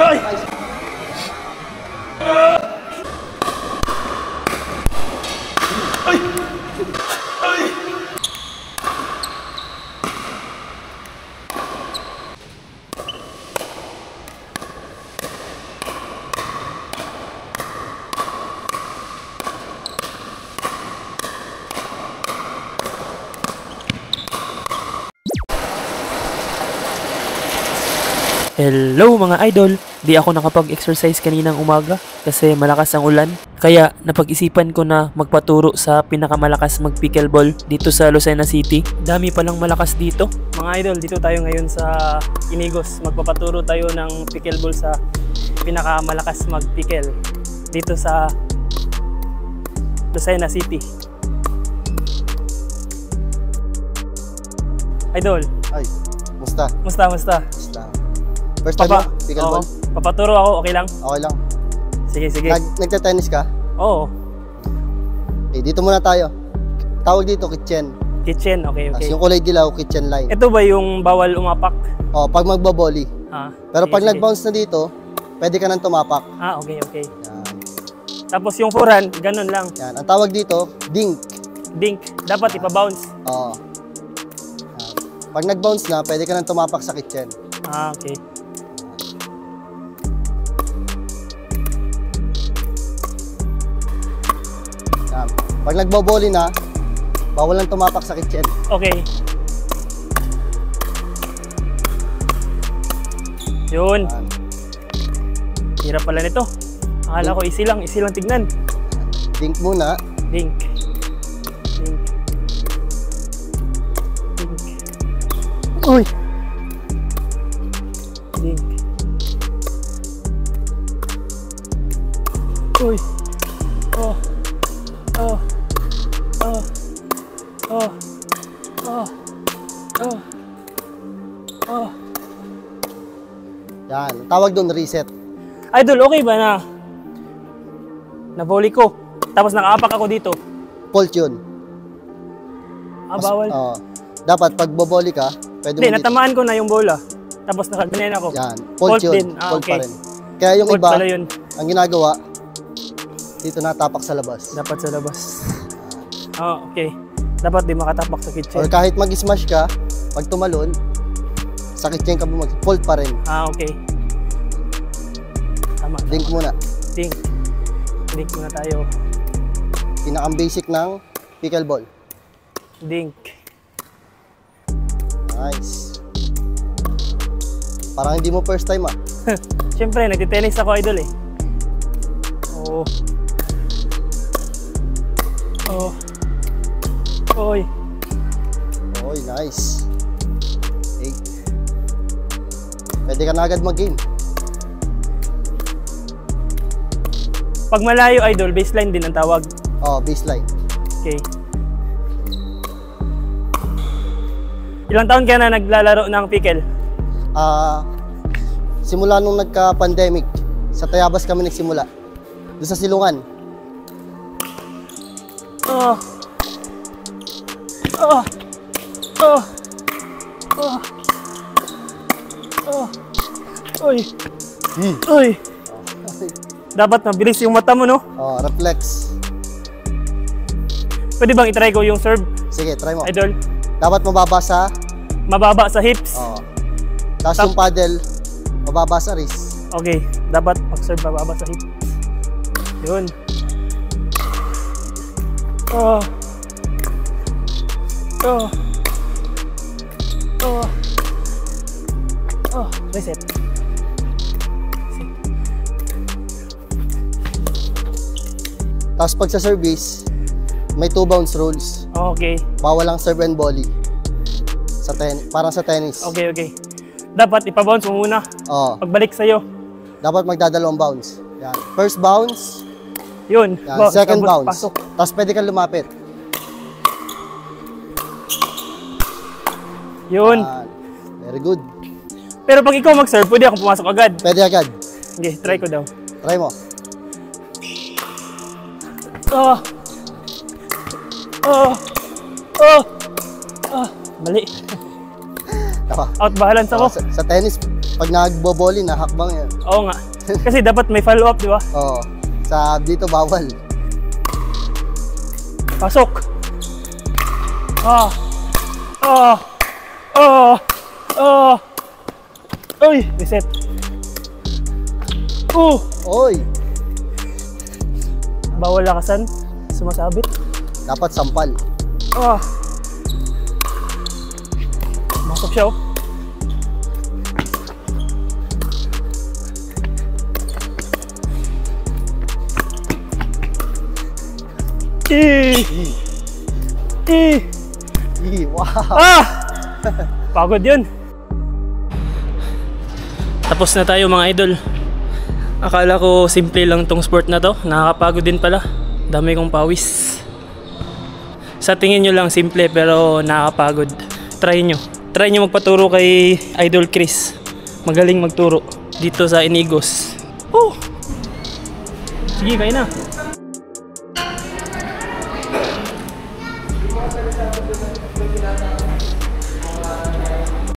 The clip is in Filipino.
Ay! Ay! Ay! Hello mga idol! Di ako nakapag-exercise kaninang umaga kasi malakas ang ulan. Kaya napag-isipan ko na magpaturo sa pinakamalakas mag-pickleball dito sa Lucena City. Dami palang malakas dito. Mga idol, dito tayo ngayon sa Inigos. Magpapaturo tayo ng pickleball sa pinakamalakas mag-pickle dito sa Lucena City. Idol! Ay, musta? Musta? Musta? First time mo, pickleball? Papaturo ako, okay lang? Okay lang. Sige, sige. Nagta-tennis ka? Oo. Okay, dito muna tayo. Tawag dito, kitchen. Kitchen, okay, okay. Tapos yung kulay dilaw, kitchen line. Ito ba yung bawal umapak? Oh, pag magbo-volley. Pero sige, pag nag-bounce na dito, pwede ka nang tumapak. Okay, okay. Yan. Tapos yung forehand, ganun lang. Yan. Ang tawag dito, dink. Dink. Dapat ipa-bounce. Oo. Yan. Pag nag-bounce na, pwede ka nang tumapak sa kitchen. Okay. Yan. Pag nagbo-volley na, bawal lang tumapak sa kitchen. Okay. Yun. Yan. Hirap pala nito. Akala ko easy lang tignan. Dink muna. Dink. Dink. Dink. Uy! Dink. Uy. Oh. Oh. Oh. Oh. Oh. Oh. Oh. Yan. Tawag doon, reset. Idol, okay ba na na-volley ko? Tapos nakaapak ako dito. Fault yun. Bawal. Dapat pag bo-volley ka, pwede Hindi, mo natamaan ko na yung bola. Tapos nakagbanen ako. Yan. Fault yun. din. Fault Okay. pa rin. Kaya yung Fault iba, pala yun. ang ginagawa, dito natapak sa labas. Dapat sa labas. Okay. Dapat di makatapak sa kitchen. Or kahit mag-smash ka, pag tumalon, sa kitchen ka fault pa rin. Okay. Tama. Dink muna. Dink. Dink muna tayo. Pinakang basic ng pickleball. Dink. Nice. Parang hindi mo first time ah. Siyempre, nagtitennis ako, idol eh. Oo. Oh. Oy. Oy, nice. Okay. Pwede ka na agad mag-game. Pag malayo, idol, baseline din ang tawag. Baseline. Okay. Ilang taon ka na naglalaro ng pickle? Simula nung nagka-pandemic, sa Tayabas kami nagsimula. Doon sa Silungan. Oh. Oh. Oh. Oh. Oh. Uy. Uy. Dapat mabilis yung mata mo, no? Reflex. Pwede bang itry ko yung serve? Sige, try mo. Idol. Dapat mababa sa... Mababa sa hips. Tapos yung paddle, mababa sa wrist. Okay. Dapat mag-serve mababa sa hips. Yun. Oh. Oh. Oh. Oh. Reset. Tapos pag sa service, may 2 bounce rules. Okay. Bawal lang serve and volley. Parang sa tennis. Okay, okay. Dapat ipa-bounce mo muna. Pagbalik sa'yo. Dapat magdadalawang bounce. Yan. First bounce. Yun. Yan. Second bounce. Pasok. Tapos pwede kang lumapit. Yun. Yan. Very good. Pero pag ikaw mag-serve, pwede akong pumasok agad. Pwede agad. Okay, try ko daw. Try mo. Oh. Oh. Oh. Oh. Mali. Out balance ako. Sa tennis, Pag nagbo-volley, nahakbang yan. Oo nga. Kasi dapat may follow-up, di ba? Oo. Sa dito, bawal. Pasok! Ah! Ah! Ah! Ah! Uy! Reset! Oy! Bawal lakasan. Sumasabit. Dapat sampal. Ah! Masok siya, oh. Wow! Ah! Pagod yun. Tapos na tayo mga idol. Akala ko simple lang tong sport na to. Nakakapagod din pala. Dami kong pawis. Sa tingin nyo lang simple pero nakakapagod. Try nyo. Try nyo magpaturo kay Idol Chris. Magaling magturo dito sa Inigos. Oh! Sige, kain na.